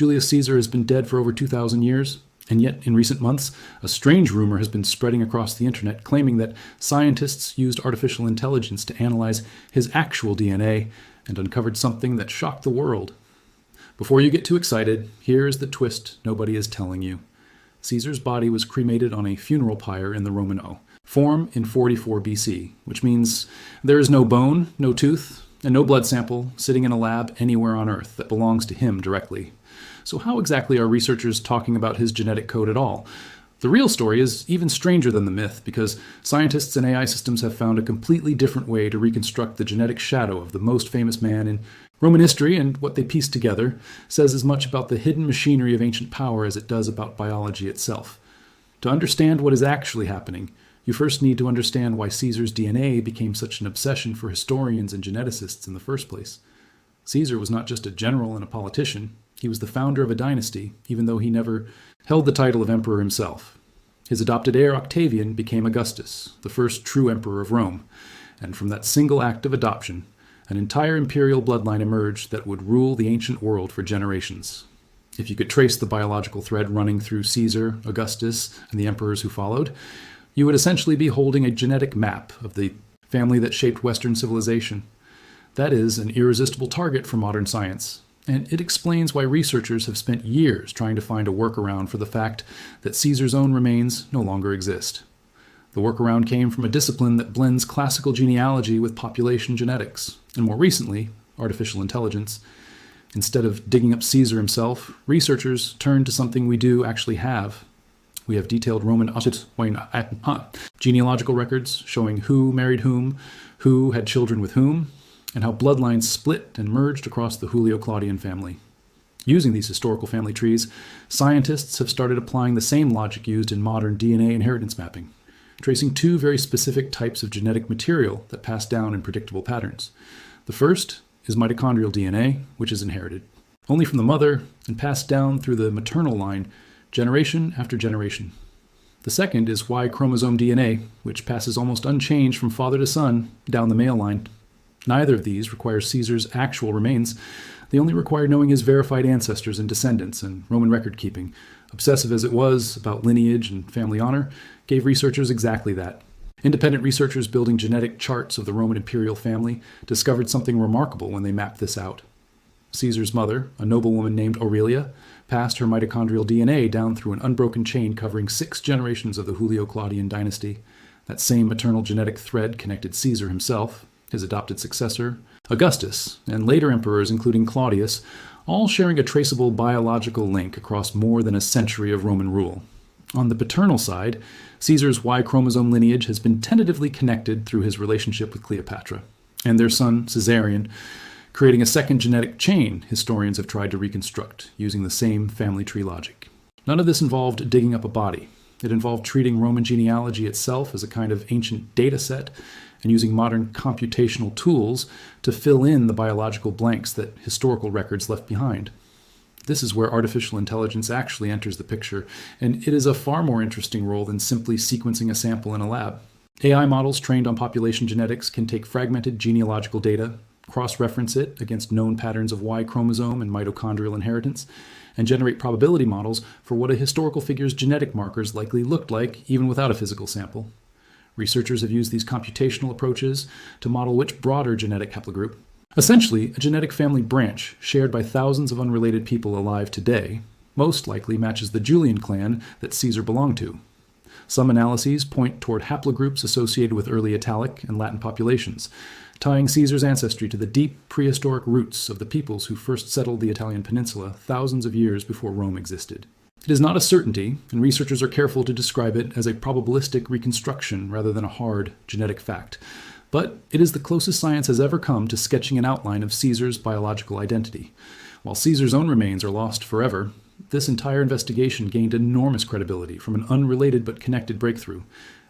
Julius Caesar has been dead for over 2,000 years, and yet in recent months, a strange rumor has been spreading across the internet claiming that scientists used artificial intelligence to analyze his actual DNA and uncovered something that shocked the world. Before you get too excited, here is the twist nobody is telling you. Caesar's body was cremated on a funeral pyre in the Roman Forum in 44 BC, which means there is no bone, no tooth, and no blood sample sitting in a lab anywhere on Earth that belongs to him directly. So how exactly are researchers talking about his genetic code at all? The real story is even stranger than the myth, because scientists and AI systems have found a completely different way to reconstruct the genetic shadow of the most famous man in Roman history, and what they pieced together says as much about the hidden machinery of ancient power as it does about biology itself. To understand what is actually happening, you first need to understand why Caesar's DNA became such an obsession for historians and geneticists in the first place. Caesar was not just a general and a politician. He was the founder of a dynasty, even though he never held the title of emperor himself. His adopted heir, Octavian, became Augustus, the first true emperor of Rome, and from that single act of adoption, an entire imperial bloodline emerged that would rule the ancient world for generations. If you could trace the biological thread running through Caesar, Augustus, and the emperors who followed, you would essentially be holding a genetic map of the family that shaped Western civilization. That is an irresistible target for modern science, and it explains why researchers have spent years trying to find a workaround for the fact that Caesar's own remains no longer exist. The workaround came from a discipline that blends classical genealogy with population genetics, and more recently, artificial intelligence. Instead of digging up Caesar himself, researchers turned to something we do actually have. We have detailed Roman genealogical records showing who married who had children with whom, and how bloodlines split and merged across the Julio-Claudian family. Using these historical family trees, scientists have started applying the same logic used in modern DNA inheritance mapping, tracing two very specific types of genetic material that pass down in predictable patterns. The first is mitochondrial DNA, which is inherited only from the mother and passed down through the maternal line generation after generation. The second is Y chromosome DNA, which passes almost unchanged from father to son down the male line. Neither of these requires Caesar's actual remains. They only require knowing his verified ancestors and descendants, and Roman record keeping, obsessive as it was about lineage and family honor, gave researchers exactly that. Independent researchers building genetic charts of the Roman imperial family discovered something remarkable when they mapped this out. Caesar's mother, a noblewoman named Aurelia, passed her mitochondrial DNA down through an unbroken chain covering 6 generations of the Julio-Claudian dynasty. That same maternal genetic thread connected Caesar himself, his adopted successor, Augustus, and later emperors including Claudius, all sharing a traceable biological link across more than a century of Roman rule. On the paternal side, Caesar's Y chromosome lineage has been tentatively connected through his relationship with Cleopatra, and their son, Caesarion, creating a second genetic chain historians have tried to reconstruct using the same family tree logic. None of this involved digging up a body. It involved treating Roman genealogy itself as a kind of ancient data set and using modern computational tools to fill in the biological blanks that historical records left behind. This is where artificial intelligence actually enters the picture, and it is a far more interesting role than simply sequencing a sample in a lab. AI models trained on population genetics can take fragmented genealogical data, cross-reference it against known patterns of Y chromosome and mitochondrial inheritance, and generate probability models for what a historical figure's genetic markers likely looked like even without a physical sample. Researchers have used these computational approaches to model which broader genetic haplogroup, essentially a genetic family branch shared by thousands of unrelated people alive today, most likely matches the Julian clan that Caesar belonged to. Some analyses point toward haplogroups associated with early Italic and Latin populations, tying Caesar's ancestry to the deep prehistoric roots of the peoples who first settled the Italian peninsula thousands of years before Rome existed. It is not a certainty, and researchers are careful to describe it as a probabilistic reconstruction rather than a hard genetic fact. But it is the closest science has ever come to sketching an outline of Caesar's biological identity. While Caesar's own remains are lost forever, this entire investigation gained enormous credibility from an unrelated but connected breakthrough,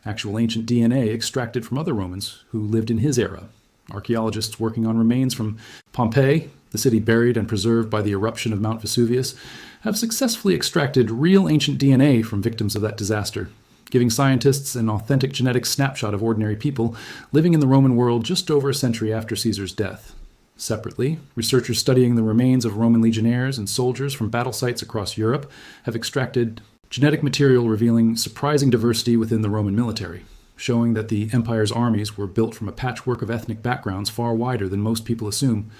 actual ancient DNA extracted from other Romans who lived in his era. Archaeologists working on remains from Pompeii, the city buried and preserved by the eruption of Mount Vesuvius, have successfully extracted real ancient DNA from victims of that disaster, giving scientists an authentic genetic snapshot of ordinary people living in the Roman world just over a century after Caesar's death. Separately, researchers studying the remains of Roman legionnaires and soldiers from battle sites across Europe have extracted genetic material revealing surprising diversity within the Roman military, showing that the empire's armies were built from a patchwork of ethnic backgrounds far wider than most people assume.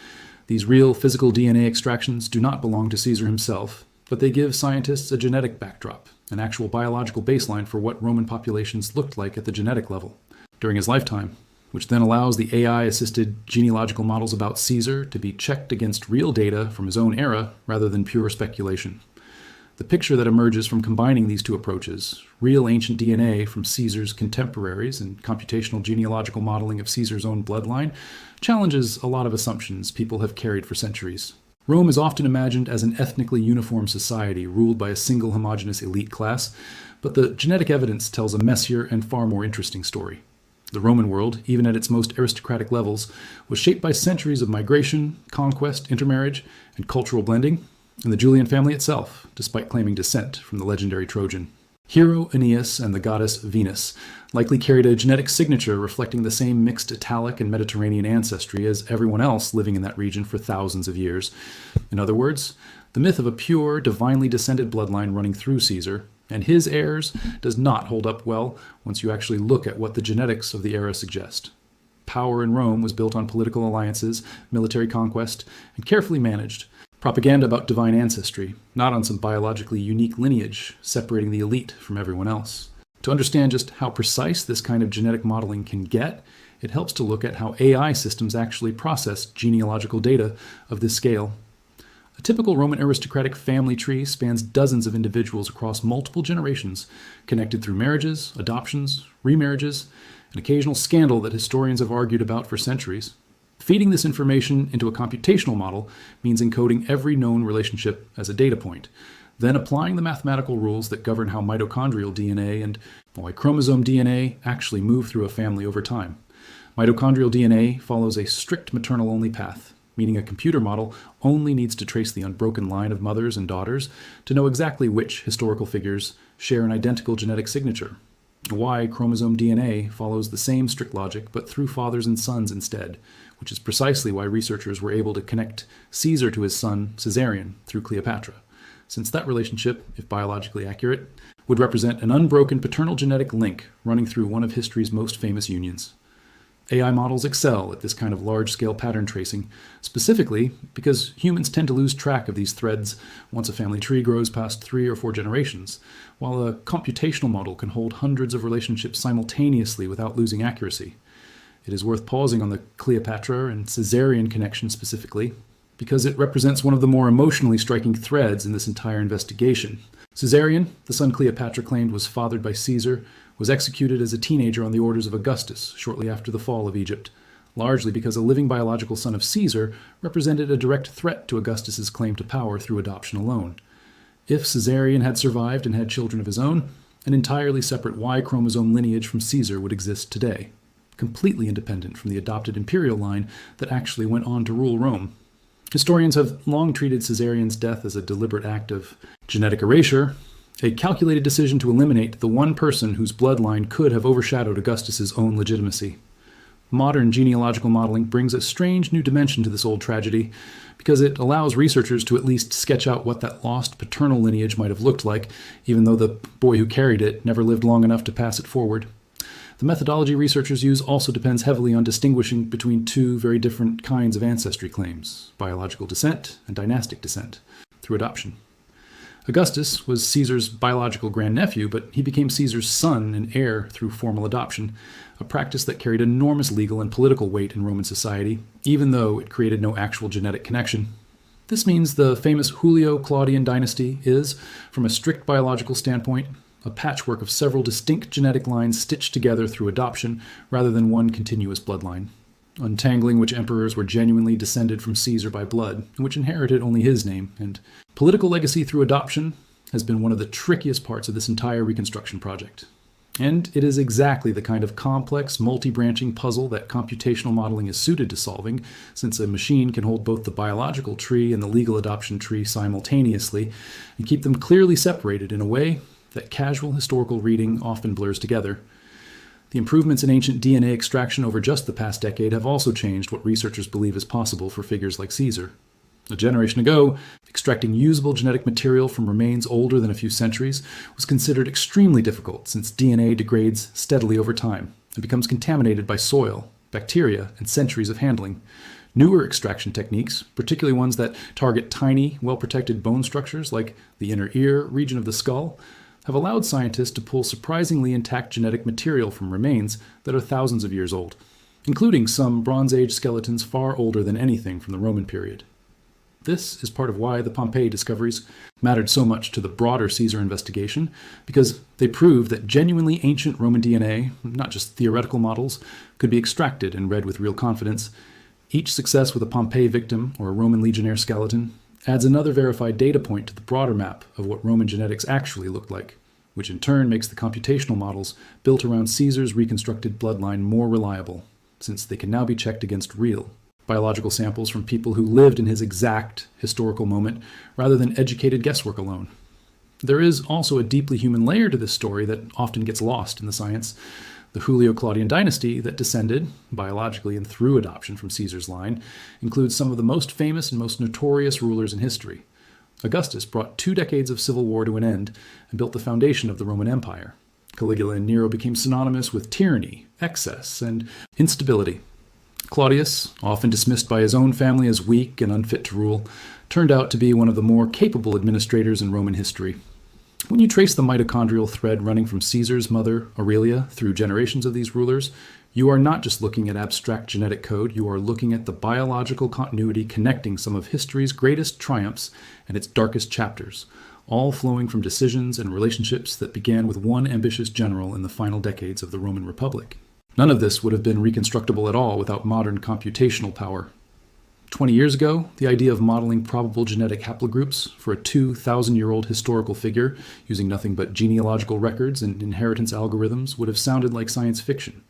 These real physical DNA extractions do not belong to Caesar himself, but they give scientists a genetic backdrop, an actual biological baseline for what Roman populations looked like at the genetic level during his lifetime, which then allows the AI-assisted genealogical models about Caesar to be checked against real data from his own era rather than pure speculation. The picture that emerges from combining these two approaches, real ancient DNA from Caesar's contemporaries and computational genealogical modeling of Caesar's own bloodline, challenges a lot of assumptions people have carried for centuries. Rome is often imagined as an ethnically uniform society ruled by a single homogeneous elite class, but the genetic evidence tells a messier and far more interesting story. The Roman world, even at its most aristocratic levels, was shaped by centuries of migration, conquest, intermarriage, and cultural blending, and the Julian family itself, despite claiming descent from the legendary Trojan. Hero Aeneas and the goddess Venus likely carried a genetic signature reflecting the same mixed Italic and Mediterranean ancestry as everyone else living in that region for thousands of years. In other words, the myth of a pure, divinely descended bloodline running through Caesar and his heirs does not hold up well once you actually look at what the genetics of the era suggest. Power in Rome was built on political alliances, military conquest, and carefully managed propaganda about divine ancestry, not on some biologically unique lineage separating the elite from everyone else. To understand just how precise this kind of genetic modeling can get, it helps to look at how AI systems actually process genealogical data of this scale. A typical Roman aristocratic family tree spans dozens of individuals across multiple generations, connected through marriages, adoptions, remarriages, an occasional scandal that historians have argued about for centuries. Feeding this information into a computational model means encoding every known relationship as a data point, then applying the mathematical rules that govern how mitochondrial DNA and Y chromosome DNA actually move through a family over time. Mitochondrial DNA follows a strict maternal-only path, meaning a computer model only needs to trace the unbroken line of mothers and daughters to know exactly which historical figures share an identical genetic signature. Y chromosome DNA follows the same strict logic, but through fathers and sons instead, which is precisely why researchers were able to connect Caesar to his son Caesarion through Cleopatra, since that relationship, if biologically accurate, would represent an unbroken paternal genetic link running through one of history's most famous unions. AI models excel at this kind of large-scale pattern tracing, specifically because humans tend to lose track of these threads once a family tree grows past 3 or 4 generations, while a computational model can hold hundreds of relationships simultaneously without losing accuracy. It is worth pausing on the Cleopatra and Caesarion connection specifically, because it represents one of the more emotionally striking threads in this entire investigation. Caesarion, the son Cleopatra claimed was fathered by Caesar, was executed as a teenager on the orders of Augustus shortly after the fall of Egypt, largely because a living biological son of Caesar represented a direct threat to Augustus's claim to power through adoption alone. If Caesarion had survived and had children of his own, an entirely separate Y chromosome lineage from Caesar would exist today, completely independent from the adopted imperial line that actually went on to rule Rome. Historians have long treated Caesarion's death as a deliberate act of genetic erasure, a calculated decision to eliminate the one person whose bloodline could have overshadowed Augustus's own legitimacy. Modern genealogical modeling brings a strange new dimension to this old tragedy because it allows researchers to at least sketch out what that lost paternal lineage might have looked like, even though the boy who carried it never lived long enough to pass it forward. The methodology researchers use also depends heavily on distinguishing between two very different kinds of ancestry claims, biological descent and dynastic descent, through adoption. Augustus was Caesar's biological grandnephew, but he became Caesar's son and heir through formal adoption, a practice that carried enormous legal and political weight in Roman society, even though it created no actual genetic connection. This means the famous Julio-Claudian dynasty is, from a strict biological standpoint, a patchwork of several distinct genetic lines stitched together through adoption rather than one continuous bloodline, untangling which emperors were genuinely descended from Caesar by blood, and which inherited only his name. And political legacy through adoption has been one of the trickiest parts of this entire reconstruction project. And it is exactly the kind of complex, multi-branching puzzle that computational modeling is suited to solving, since a machine can hold both the biological tree and the legal adoption tree simultaneously, and keep them clearly separated in a way that casual historical reading often blurs together. The improvements in ancient DNA extraction over just the past decade have also changed what researchers believe is possible for figures like Caesar. A generation ago, extracting usable genetic material from remains older than a few centuries was considered extremely difficult since DNA degrades steadily over time and becomes contaminated by soil, bacteria, and centuries of handling. Newer extraction techniques, particularly ones that target tiny, well-protected bone structures like the inner ear region of the skull, have allowed scientists to pull surprisingly intact genetic material from remains that are thousands of years old, including some Bronze Age skeletons far older than anything from the Roman period. This is part of why the Pompeii discoveries mattered so much to the broader Caesar investigation, because they proved that genuinely ancient Roman DNA, not just theoretical models, could be extracted and read with real confidence. Each success with a Pompeii victim or a Roman legionnaire skeleton adds another verified data point to the broader map of what Roman genetics actually looked like, which in turn makes the computational models built around Caesar's reconstructed bloodline more reliable, since they can now be checked against real biological samples from people who lived in his exact historical moment rather than educated guesswork alone. There is also a deeply human layer to this story that often gets lost in the science. The Julio-Claudian dynasty that descended, biologically and through adoption from Caesar's line, includes some of the most famous and most notorious rulers in history. Augustus brought 2 decades of civil war to an end and built the foundation of the Roman Empire. Caligula and Nero became synonymous with tyranny, excess, and instability. Claudius, often dismissed by his own family as weak and unfit to rule, turned out to be one of the more capable administrators in Roman history. When you trace the mitochondrial thread running from Caesar's mother, Aurelia, through generations of these rulers, you are not just looking at abstract genetic code, you are looking at the biological continuity connecting some of history's greatest triumphs and its darkest chapters, all flowing from decisions and relationships that began with one ambitious general in the final decades of the Roman Republic. None of this would have been reconstructible at all without modern computational power. 20 years ago, the idea of modeling probable genetic haplogroups for a 2,000-year-old historical figure using nothing but genealogical records and inheritance algorithms would have sounded like science fiction.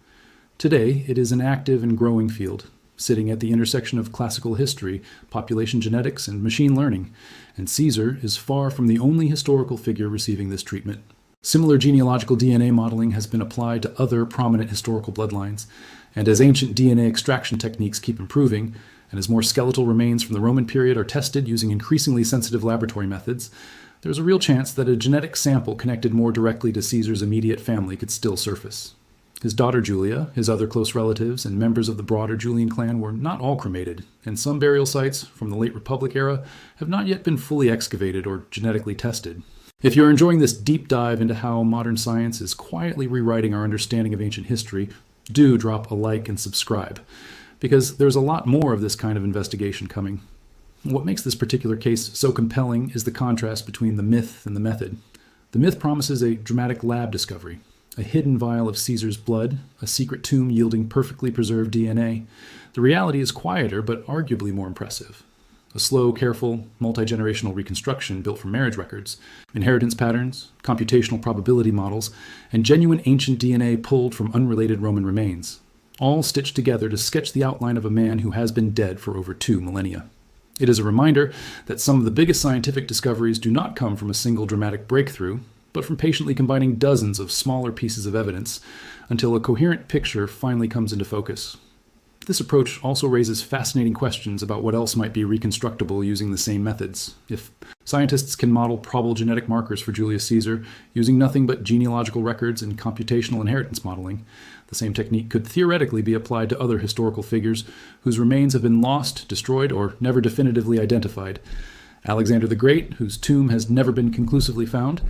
Today, it is an active and growing field, sitting at the intersection of classical history, population genetics, and machine learning, and Caesar is far from the only historical figure receiving this treatment. Similar genealogical DNA modeling has been applied to other prominent historical bloodlines, and as ancient DNA extraction techniques keep improving, and as more skeletal remains from the Roman period are tested using increasingly sensitive laboratory methods, there's a real chance that a genetic sample connected more directly to Caesar's immediate family could still surface. His daughter Julia, his other close relatives, and members of the broader Julian clan were not all cremated, and some burial sites from the late Republic era have not yet been fully excavated or genetically tested. If you're enjoying this deep dive into how modern science is quietly rewriting our understanding of ancient history, do drop a like and subscribe, because there's a lot more of this kind of investigation coming. What makes this particular case so compelling is the contrast between the myth and the method. The myth promises a dramatic lab discovery, a hidden vial of Caesar's blood, a secret tomb yielding perfectly preserved DNA. The reality is quieter, but arguably more impressive. A slow, careful, multi-generational reconstruction built from marriage records, inheritance patterns, computational probability models, and genuine ancient DNA pulled from unrelated Roman remains, all stitched together to sketch the outline of a man who has been dead for over 2 millennia. It is a reminder that some of the biggest scientific discoveries do not come from a single dramatic breakthrough, but from patiently combining dozens of smaller pieces of evidence until a coherent picture finally comes into focus. This approach also raises fascinating questions about what else might be reconstructible using the same methods. If scientists can model probable genetic markers for Julius Caesar using nothing but genealogical records and computational inheritance modeling, the same technique could theoretically be applied to other historical figures whose remains have been lost, destroyed, or never definitively identified. Alexander the Great, whose tomb has never been conclusively found,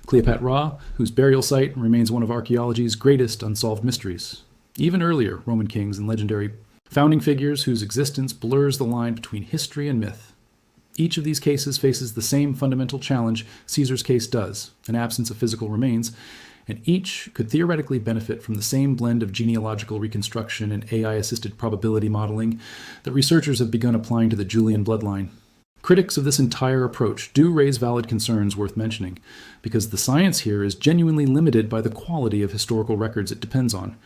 Cleopatra, whose burial site remains one of archaeology's greatest unsolved mysteries. Even earlier Roman kings and legendary founding figures whose existence blurs the line between history and myth. Each of these cases faces the same fundamental challenge Caesar's case does, an absence of physical remains, and each could theoretically benefit from the same blend of genealogical reconstruction and AI-assisted probability modeling that researchers have begun applying to the Julian bloodline. Critics of this entire approach do raise valid concerns worth mentioning, because the science here is genuinely limited by the quality of historical records it depends on.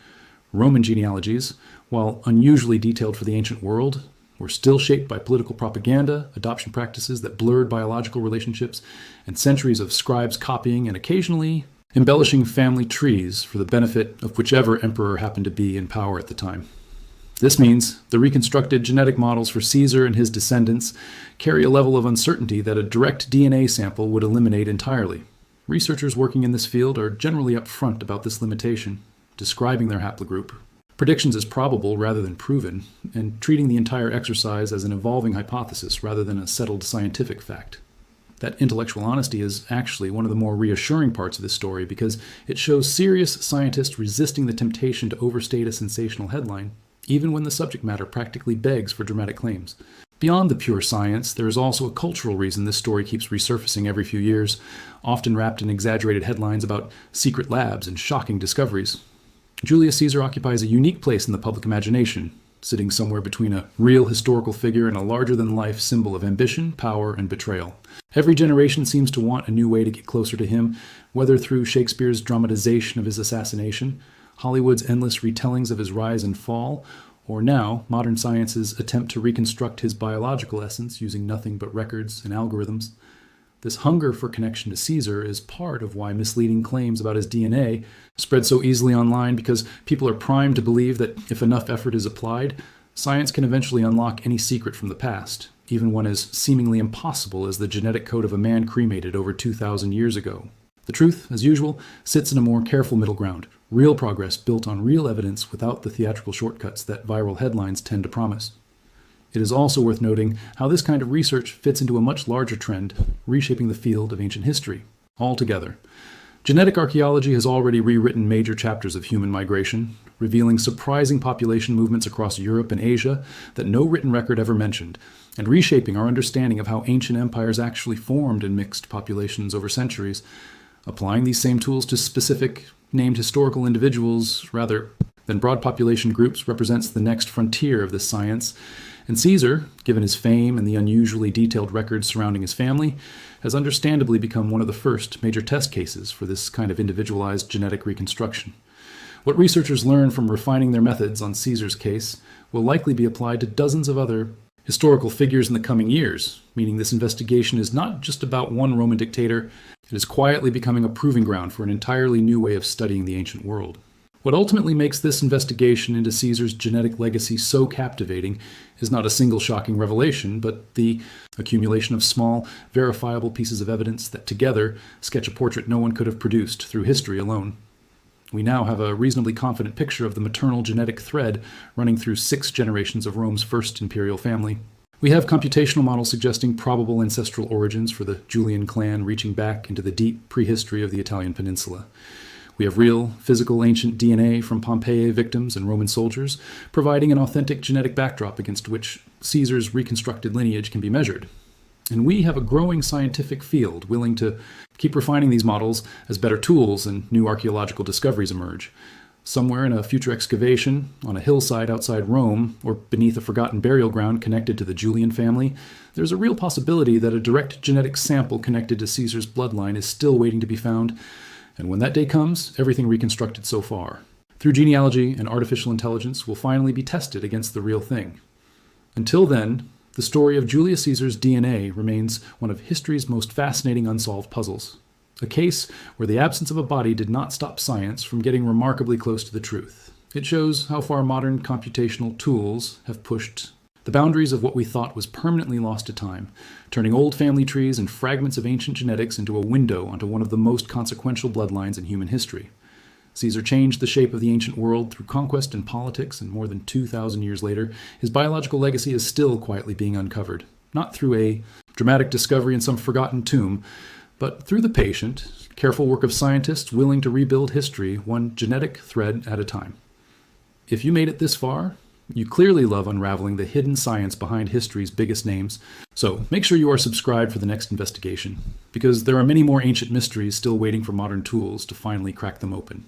Roman genealogies, while unusually detailed for the ancient world, were still shaped by political propaganda, adoption practices that blurred biological relationships, and centuries of scribes copying and occasionally embellishing family trees for the benefit of whichever emperor happened to be in power at the time. This means the reconstructed genetic models for Caesar and his descendants carry a level of uncertainty that a direct DNA sample would eliminate entirely. Researchers working in this field are generally upfront about this limitation, describing their haplogroup, predictions as probable rather than proven, and treating the entire exercise as an evolving hypothesis rather than a settled scientific fact. That intellectual honesty is actually one of the more reassuring parts of this story because it shows serious scientists resisting the temptation to overstate a sensational headline, even when the subject matter practically begs for dramatic claims. Beyond the pure science, there is also a cultural reason this story keeps resurfacing every few years, often wrapped in exaggerated headlines about secret labs and shocking discoveries. Julius Caesar occupies a unique place in the public imagination, sitting somewhere between a real historical figure and a larger-than-life symbol of ambition, power, and betrayal. Every generation seems to want a new way to get closer to him, whether through Shakespeare's dramatization of his assassination, Hollywood's endless retellings of his rise and fall, or now modern science's attempt to reconstruct his biological essence using nothing but records and algorithms. This hunger for connection to Caesar is part of why misleading claims about his DNA spread so easily online, because people are primed to believe that if enough effort is applied, science can eventually unlock any secret from the past, even one as seemingly impossible as the genetic code of a man cremated over 2,000 years ago. The truth, as usual, sits in a more careful middle ground, real progress built on real evidence without the theatrical shortcuts that viral headlines tend to promise. It is also worth noting how this kind of research fits into a much larger trend, reshaping the field of ancient history altogether. Genetic archaeology has already rewritten major chapters of human migration, revealing surprising population movements across Europe and Asia that no written record ever mentioned, and reshaping our understanding of how ancient empires actually formed in mixed populations over centuries. Applying these same tools to specific, named historical individuals rather than broad population groups represents the next frontier of this science. And Caesar, given his fame and the unusually detailed records surrounding his family, has understandably become one of the first major test cases for this kind of individualized genetic reconstruction. What researchers learn from refining their methods on Caesar's case will likely be applied to dozens of other historical figures in the coming years, meaning this investigation is not just about one Roman dictator. It is quietly becoming a proving ground for an entirely new way of studying the ancient world. What ultimately makes this investigation into Caesar's genetic legacy so captivating is not a single shocking revelation, but the accumulation of small, verifiable pieces of evidence that together sketch a portrait no one could have produced through history alone. We now have a reasonably confident picture of the maternal genetic thread running through 6 generations of Rome's first imperial family. We have computational models suggesting probable ancestral origins for the Julian clan reaching back into the deep prehistory of the Italian peninsula. We have real, physical ancient DNA from Pompeii victims and Roman soldiers, providing an authentic genetic backdrop against which Caesar's reconstructed lineage can be measured. And we have a growing scientific field willing to keep refining these models as better tools and new archaeological discoveries emerge. Somewhere in a future excavation, on a hillside outside Rome, or beneath a forgotten burial ground connected to the Julian family, there's a real possibility that a direct genetic sample connected to Caesar's bloodline is still waiting to be found. And when that day comes, everything reconstructed so far, through genealogy and artificial intelligence, will finally be tested against the real thing. Until then, the story of Julius Caesar's DNA remains one of history's most fascinating unsolved puzzles. A case where the absence of a body did not stop science from getting remarkably close to the truth. It shows how far modern computational tools have pushed the boundaries of what we thought was permanently lost to time, turning old family trees and fragments of ancient genetics into a window onto one of the most consequential bloodlines in human history. Caesar changed the shape of the ancient world through conquest and politics, and more than 2,000 years later, his biological legacy is still quietly being uncovered, not through a dramatic discovery in some forgotten tomb, but through the patient, careful work of scientists willing to rebuild history one genetic thread at a time. If you made it this far, you clearly love unraveling the hidden science behind history's biggest names, so make sure you are subscribed for the next investigation, because there are many more ancient mysteries still waiting for modern tools to finally crack them open.